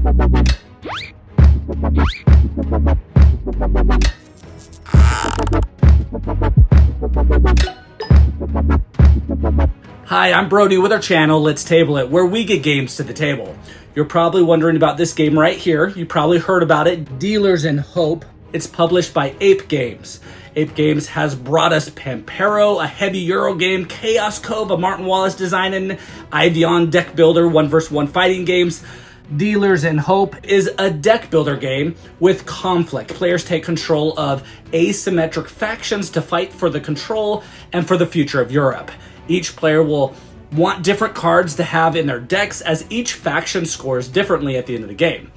Hi, I'm Brody with our channel, Let's Table It, where we get games to the table. You're probably wondering about this game right here. You probably heard about it, Dealers in Hope. It's published by Ape Games. Ape Games has brought us Pampero, a heavy Euro game, Chaos Cove, a Martin Wallace design, and Ideon deck builder, 1v1 fighting games. Dealers in Hope is a deck builder game with conflict. Players take control of asymmetric factions to fight for the control and for the future of Europe. Each player will want different cards to have in their decks as each faction scores differently at the end of the game.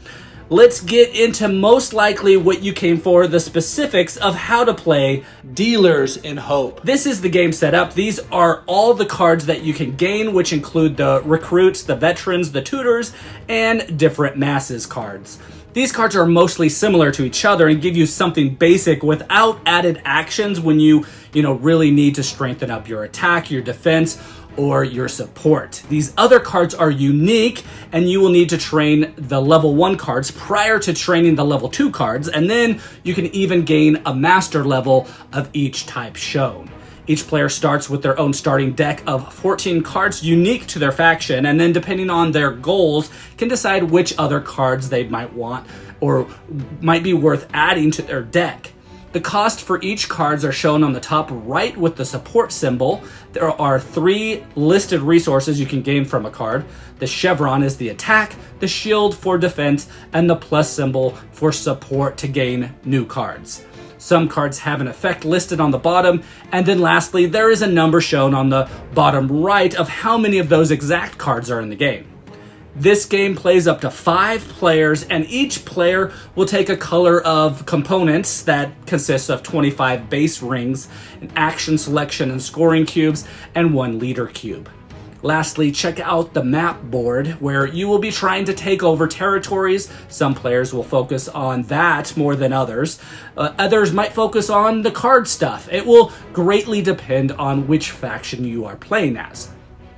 Let's get into most likely what you came for, the specifics of how to play Dealers in Hope. This is the game setup. These are all the cards that you can gain, which include the recruits, the veterans, the tutors, and different masses cards. These cards are mostly similar to each other and give you something basic without added actions when you really need to strengthen up your attack, your defense, or your support. These other cards are unique, and you will need to train the level 1 cards prior to training the level 2 cards, and then you can even gain a master level of each type shown. Each player starts with their own starting deck of 14 cards unique to their faction, and then depending on their goals, can decide which other cards they might want or might be worth adding to their deck. The cost for each cards are shown on the top right with the support symbol. There are 3 listed resources you can gain from a card. The chevron is the attack, the shield for defense, and the plus symbol for support to gain new cards. Some cards have an effect listed on the bottom, and then lastly, there is a number shown on the bottom right of how many of those exact cards are in the game. This game plays up to 5 players, and each player will take a color of components that consists of 25 base rings, an action selection and scoring cubes, and 1 leader cube. Lastly, check out the map board where you will be trying to take over territories. Some players will focus on that more than others. Others might focus on the card stuff. It will greatly depend on which faction you are playing as.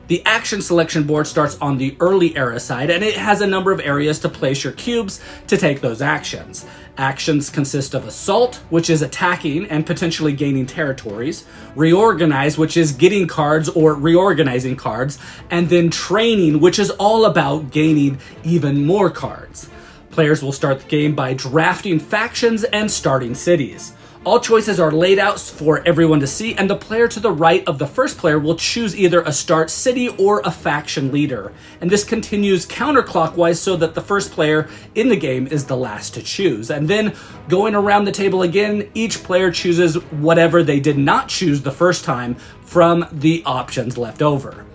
The action selection board starts on the early era side, and it has a number of areas to place your cubes to take those actions. Actions consist of Assault, which is attacking and potentially gaining territories, Reorganize, which is getting cards or reorganizing cards, and then Training, which is all about gaining even more cards. Players will start the game by drafting factions and starting cities. All choices are laid out for everyone to see, and the player to the right of the first player will choose either a start city or a faction leader. And this continues counterclockwise so that the first player in the game is the last to choose. And then going around the table again, each player chooses whatever they did not choose the first time from the options left over.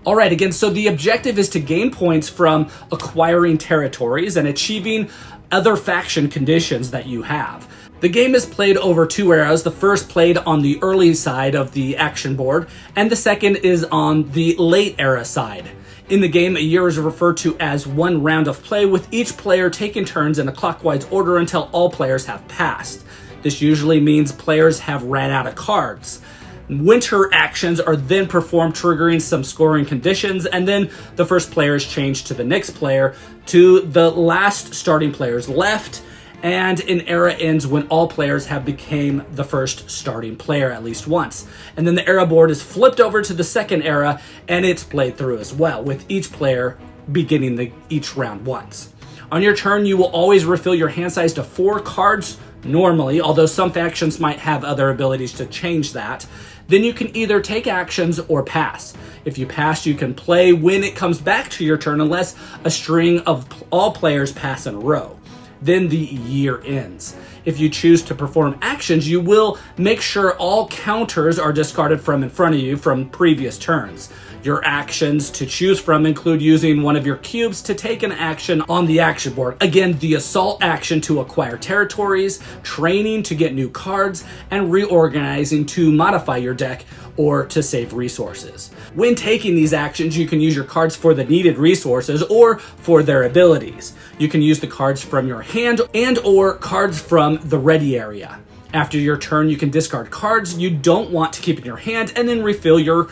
Alright, again, so the objective is to gain points from acquiring territories and achieving other faction conditions that you have. The game is played over 2 eras, the first played on the early side of the action board, and the second is on the late era side. In the game, a year is referred to as 1 round of play, with each player taking turns in a clockwise order until all players have passed. This usually means players have ran out of cards. Winter actions are then performed, triggering some scoring conditions, and then the first player is changed to the next player to the last starting players left, and an era ends when all players have become the first starting player at least once. And then the era board is flipped over to the second era, and it's played through as well, with each player beginning each round once. On your turn, you will always refill your hand size to 4 cards normally, although some factions might have other abilities to change that. Then you can either take actions or pass. If you pass, you can play when it comes back to your turn unless a string of all players pass in a row. Then the year ends. If you choose to perform actions, you will make sure all counters are discarded from in front of you from previous turns. Your actions to choose from include using one of your cubes to take an action on the action board. Again, the Assault action to acquire territories, Training to get new cards, and Reorganizing to modify your deck or to save resources. When taking these actions, you can use your cards for the needed resources or for their abilities. You can use the cards from your hand and or cards from the ready area. After your turn, you can discard cards you don't want to keep in your hand and then refill your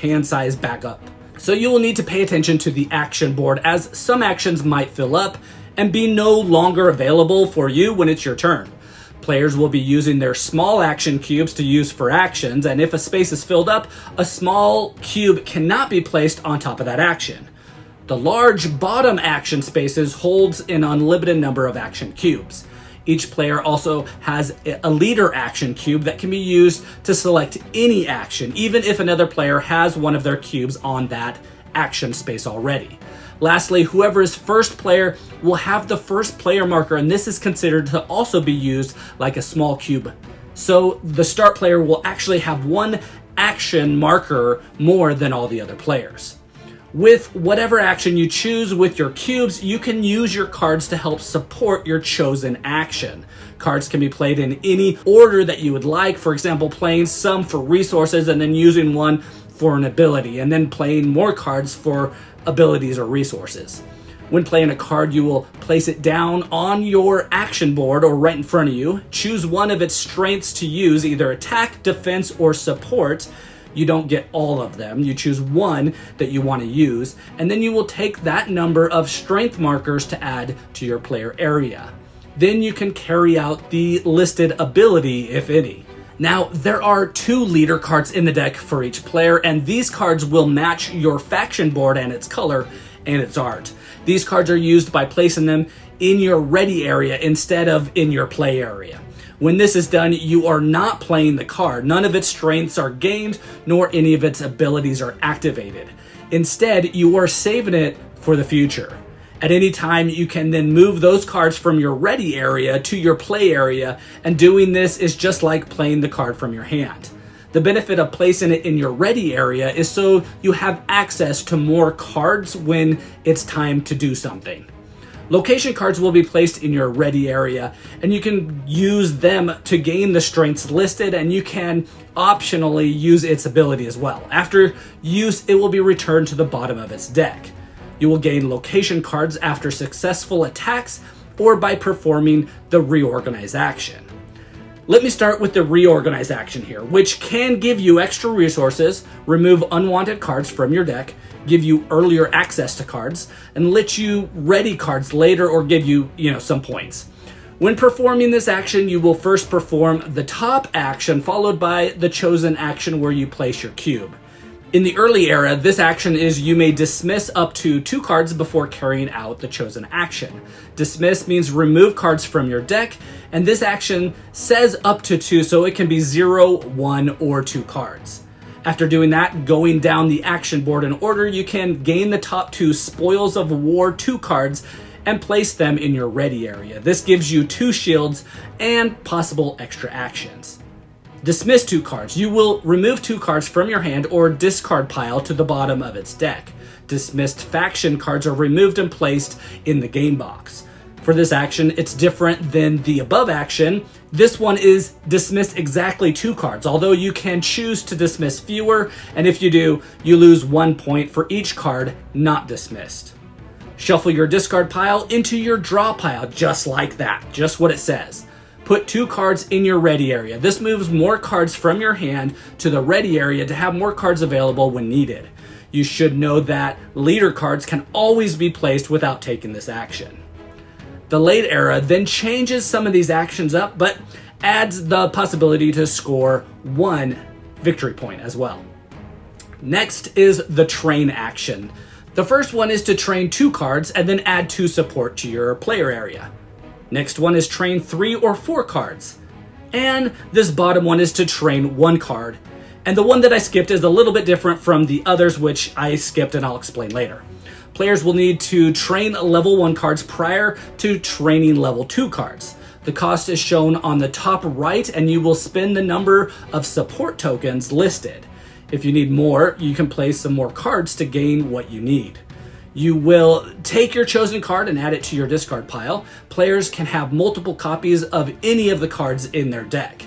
hand size back up. So you will need to pay attention to the action board, as some actions might fill up and be no longer available for you when it's your turn. Players will be using their small action cubes to use for actions, and if a space is filled up, a small cube cannot be placed on top of that action. The large bottom action spaces holds an unlimited number of action cubes. Each player also has a leader action cube that can be used to select any action, even if another player has one of their cubes on that action space already. Lastly, whoever is first player will have the first player marker, and this is considered to also be used like a small cube. So the start player will actually have one action marker more than all the other players. With whatever action you choose with your cubes, you can use your cards to help support your chosen action. Cards can be played in any order that you would like. For example, playing some for resources and then using one for an ability, and then playing more cards for abilities or resources. When playing a card, you will place it down on your action board or right in front of you. Choose one of its strengths to use, either attack, defense, or support. You don't get all of them. You choose one that you want to use, and then you will take that number of strength markers to add to your player area. Then you can carry out the listed ability, if any. Now, there are 2 leader cards in the deck for each player, and these cards will match your faction board and its color and its art. These cards are used by placing them in your ready area instead of in your play area. When this is done, you are not playing the card. None of its strengths are gained, nor any of its abilities are activated. Instead, you are saving it for the future. At any time, you can then move those cards from your ready area to your play area, and doing this is just like playing the card from your hand. The benefit of placing it in your ready area is so you have access to more cards when it's time to do something. Location cards will be placed in your ready area, and you can use them to gain the strengths listed, and you can optionally use its ability as well. After use, it will be returned to the bottom of its deck. You will gain location cards after successful attacks or by performing the Reorganize action. Let me start with the Reorganize action here, which can give you extra resources, remove unwanted cards from your deck, give you earlier access to cards, and let you ready cards later or give you, some points. When performing this action, you will first perform the top action followed by the chosen action where you place your cube. In the early era, this action is you may dismiss up to 2 cards before carrying out the chosen action. Dismiss means remove cards from your deck, and this action says up to 2, so it can be 0, 1, or 2 cards. After doing that, going down the action board in order, you can gain the top 2 Spoils of War 2 cards and place them in your ready area. This gives you 2 shields and possible extra actions. Dismiss 2 cards. You will remove 2 cards from your hand or discard pile to the bottom of its deck. Dismissed faction cards are removed and placed in the game box. For this action, it's different than the above action. This one is dismiss exactly 2 cards, although you can choose to dismiss fewer, and if you do, you lose 1 point for each card not dismissed. Shuffle your discard pile into your draw pile, just like that, just what it says. Put 2 cards in your ready area. This moves more cards from your hand to the ready area to have more cards available when needed. You should know that leader cards can always be placed without taking this action. The late era then changes some of these actions up, but adds the possibility to score 1 victory point as well. Next is the train action. The first one is to train 2 cards and then add 2 support to your player area. Next one is train 3 or 4 cards. And this bottom one is to train 1 card. And the one that I skipped is a little bit different from the others, which I skipped and I'll explain later. Players will need to train level 1 cards prior to training level 2 cards. The cost is shown on the top right, and you will spend the number of support tokens listed. If you need more, you can play some more cards to gain what you need. You will take your chosen card and add it to your discard pile. Players can have multiple copies of any of the cards in their deck.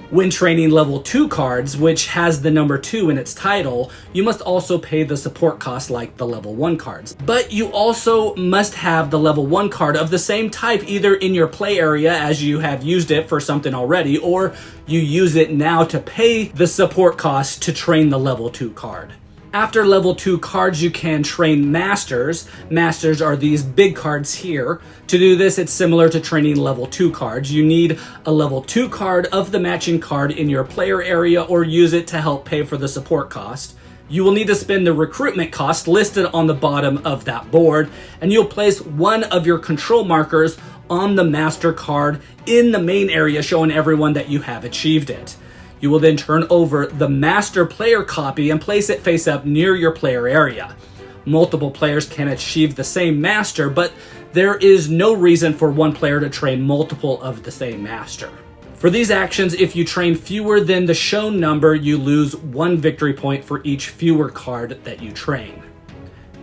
When training level 2 cards, which has the number 2 in its title, you must also pay the support cost like the level 1 cards. But you also must have the level 1 card of the same type either in your play area as you have used it for something already, or you use it now to pay the support cost to train the level 2 card. After level 2 cards, you can train masters. Masters are these big cards here. To do this, it's similar to training level 2 cards. You need a level 2 card of the matching card in your player area or use it to help pay for the support cost. You will need to spend the recruitment cost listed on the bottom of that board, and you'll place one of your control markers on the master card in the main area, showing everyone that you have achieved it. You will then turn over the master player copy and place it face up near your player area. Multiple players can achieve the same master, but there is no reason for one player to train multiple of the same master. For these actions, if you train fewer than the shown number, you lose 1 victory point for each fewer card that you train.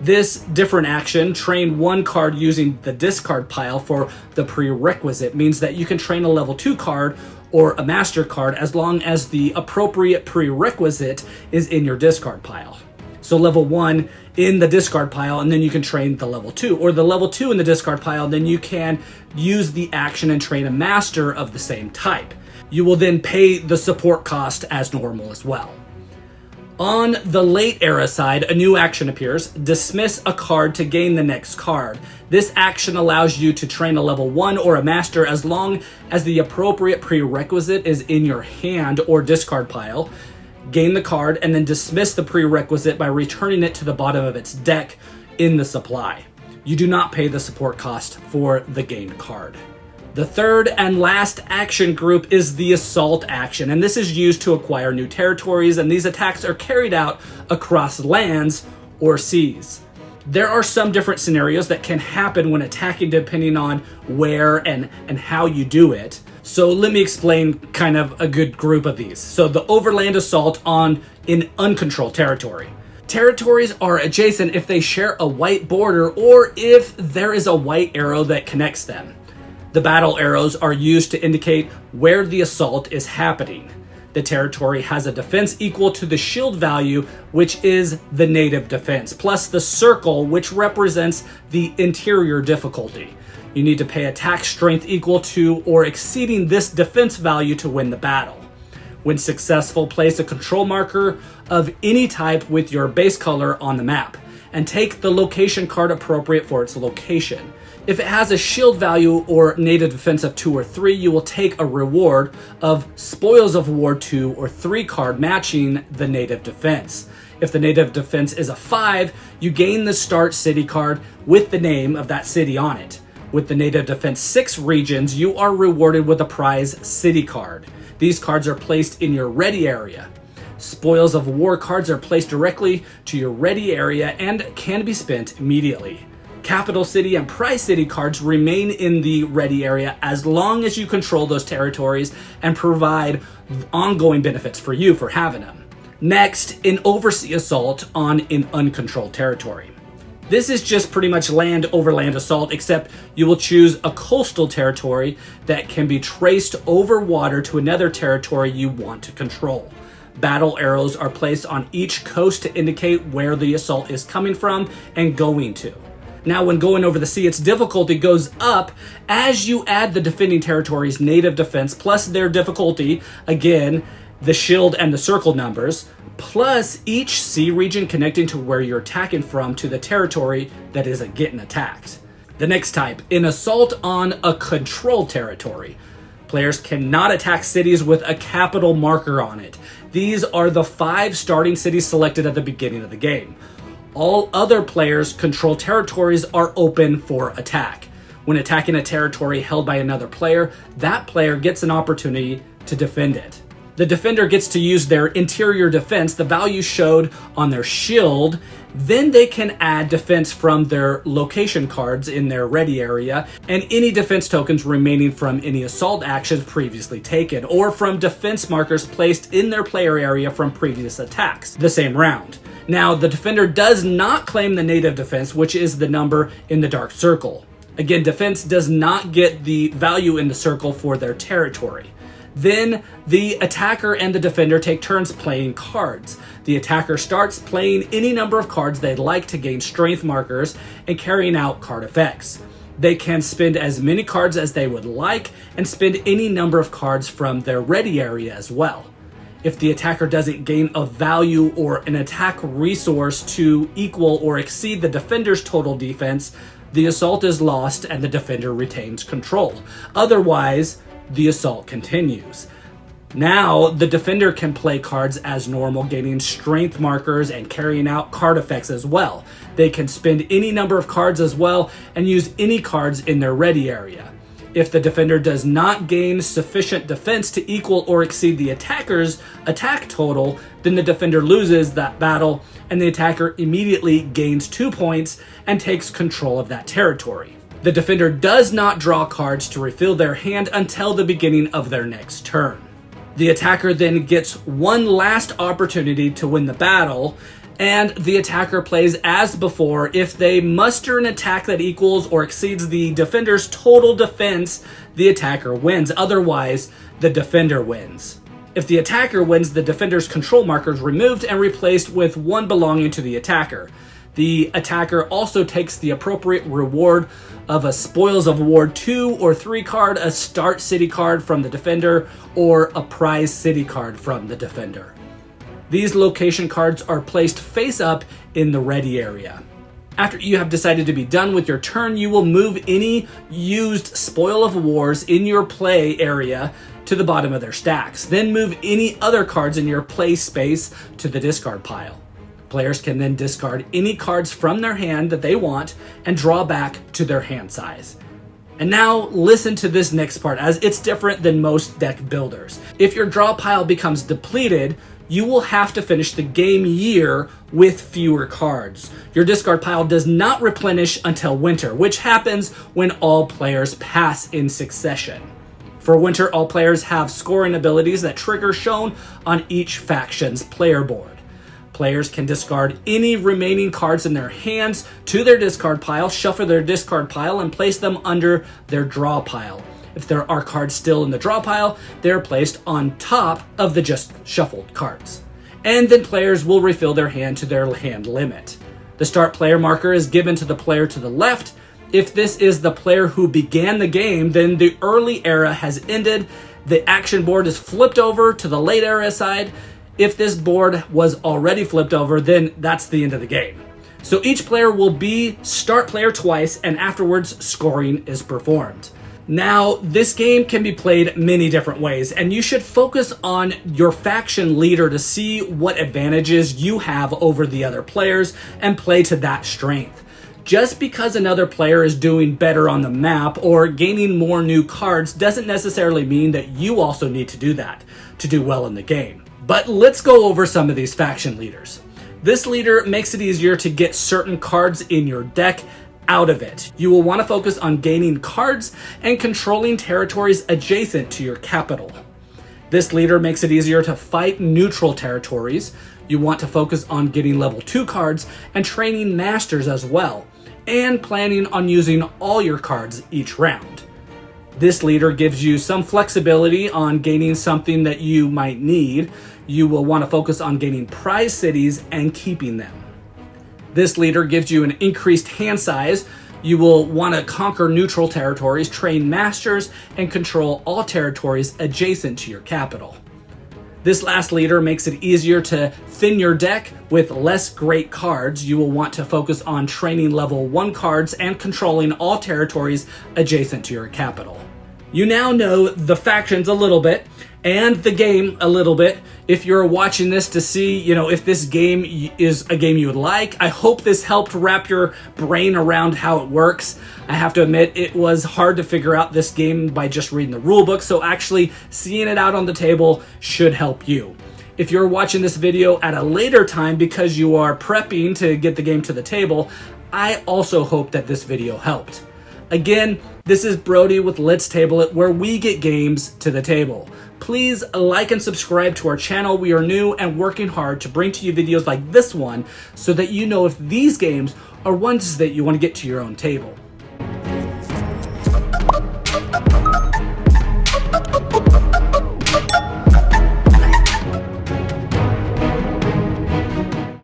This different action, train 1 card using the discard pile for the prerequisite, means that you can train a level 2 card or a master card as long as the appropriate prerequisite is in your discard pile. So level 1 in the discard pile, and then you can train the level 2, or the level 2 in the discard pile, then you can use the action and train a master of the same type. You will then pay the support cost as normal as well. On the late era side, a new action appears. Dismiss a card to gain the next card. This action allows you to train a level 1 or a master as long as the appropriate prerequisite is in your hand or discard pile. Gain the card and then dismiss the prerequisite by returning it to the bottom of its deck in the supply. You do not pay the support cost for the gained card. The third and last action group is the assault action, and this is used to acquire new territories, and these attacks are carried out across lands or seas. There are some different scenarios that can happen when attacking depending on where and how you do it. So let me explain kind of a good group of these. So the overland assault in uncontrolled territory. Territories are adjacent if they share a white border or if there is a white arrow that connects them. The battle arrows are used to indicate where the assault is happening. The territory has a defense equal to the shield value, which is the native defense, plus the circle, which represents the interior difficulty. You need to pay attack strength equal to or exceeding this defense value to win the battle. When successful, place a control marker of any type with your base color on the map, and take the location card appropriate for its location. If it has a shield value or native defense of 2 or 3, you will take a reward of Spoils of War 2 or 3 card matching the native defense. If the native defense is a 5, you gain the start city card with the name of that city on it. With the native defense 6 regions, you are rewarded with a prize city card. These cards are placed in your ready area. Spoils of War cards are placed directly to your ready area and can be spent immediately. Capital City and Prize City cards remain in the ready area as long as you control those territories and provide ongoing benefits for you for having them. Next, an Oversea Assault on an uncontrolled territory. This is just pretty much land over land assault, except you will choose a coastal territory that can be traced over water to another territory you want to control. Battle arrows are placed on each coast to indicate where the assault is coming from and going to. Now, when going over the sea, its difficulty goes up as you add the defending territory's native defense plus their difficulty, again, the shield and the circle numbers, plus each sea region connecting to where you're attacking from to the territory that is getting attacked. The next type, an assault on a controlled territory. Players cannot attack cities with a capital marker on it. These are the 5 starting cities selected at the beginning of the game. All other players' control territories are open for attack. When attacking a territory held by another player, that player gets an opportunity to defend it. The defender gets to use their interior defense, the value showed on their shield. Then they can add defense from their location cards in their ready area and any defense tokens remaining from any assault actions previously taken or from defense markers placed in their player area from previous attacks the same round. Now, the defender does not claim the native defense, which is the number in the dark circle. Again, defense does not get the value in the circle for their territory. Then the attacker and the defender take turns playing cards. The attacker starts playing any number of cards they'd like to gain strength markers and carrying out card effects. They can spend as many cards as they would like and spend any number of cards from their ready area as well. If the attacker doesn't gain a value or an attack resource to equal or exceed the defender's total defense, the assault is lost and the defender retains control. Otherwise, the assault continues. Now, the defender can play cards as normal, gaining strength markers and carrying out card effects as well. They can spend any number of cards as well and use any cards in their ready area. If the defender does not gain sufficient defense to equal or exceed the attacker's attack total, then the defender loses that battle and the attacker immediately gains 2 points and takes control of that territory. The defender does not draw cards to refill their hand until the beginning of their next turn. The attacker then gets one last opportunity to win the battle, and the attacker plays as before. If they muster an attack that equals or exceeds the defender's total defense, the attacker wins. Otherwise, the defender wins. If the attacker wins, the defender's control marker is removed and replaced with one belonging to the attacker. The attacker also takes the appropriate reward of a Spoils of War 2 or 3 card, a Start City card from the defender, or a Prize City card from the defender. These location cards are placed face up in the ready area. After you have decided to be done with your turn, you will move any used Spoil of Wars in your play area to the bottom of their stacks. Then move any other cards in your play space to the discard pile. Players can then discard any cards from their hand that they want and draw back to their hand size. And now listen to this next part, as it's different than most deck builders. If your draw pile becomes depleted, you will have to finish the game year with fewer cards. Your discard pile does not replenish until winter, which happens when all players pass in succession. For winter, all players have scoring abilities that trigger shown on each faction's player board. Players can discard any remaining cards in their hands to their discard pile, shuffle their discard pile, and place them under their draw pile. If there are cards still in the draw pile, they're placed on top of the just shuffled cards. And then players will refill their hand to their hand limit. The start player marker is given to the player to the left. If this is the player who began the game, then the early era has ended. The action board is flipped over to the late era side. If this board was already flipped over, then that's the end of the game. So each player will be start player twice, and afterwards scoring is performed. Now, this game can be played many different ways, and you should focus on your faction leader to see what advantages you have over the other players and play to that strength. Just because another player is doing better on the map or gaining more new cards doesn't necessarily mean that you also need to do that to do well in the game. But let's go over some of these faction leaders. This leader makes it easier to get certain cards in your deck out of it. You will want to focus on gaining cards and controlling territories adjacent to your capital. This leader makes it easier to fight neutral territories. You want to focus on getting level 2 cards and training masters as well, and planning on using all your cards each round. This leader gives you some flexibility on gaining something that you might need. You will want to focus on gaining prize cities and keeping them. This leader gives you an increased hand size. You will want to conquer neutral territories, train masters, and control all territories adjacent to your capital. This last leader makes it easier to thin your deck with less great cards. You will want to focus on training level 1 cards and controlling all territories adjacent to your capital. You now know the factions a little bit and the game a little bit. If you're watching this to see, if this game is a game you would like, I hope this helped wrap your brain around how it works. I have to admit, it was hard to figure out this game by just reading the rule book, so actually seeing it out on the table should help you. If you're watching this video at a later time because you are prepping to get the game to the table, I also hope that this video helped. Again, this is Brody with Let's Table It, where we get games to the table. Please like and subscribe to our channel. We are new and working hard to bring to you videos like this one so that you know if these games are ones that you want to get to your own table.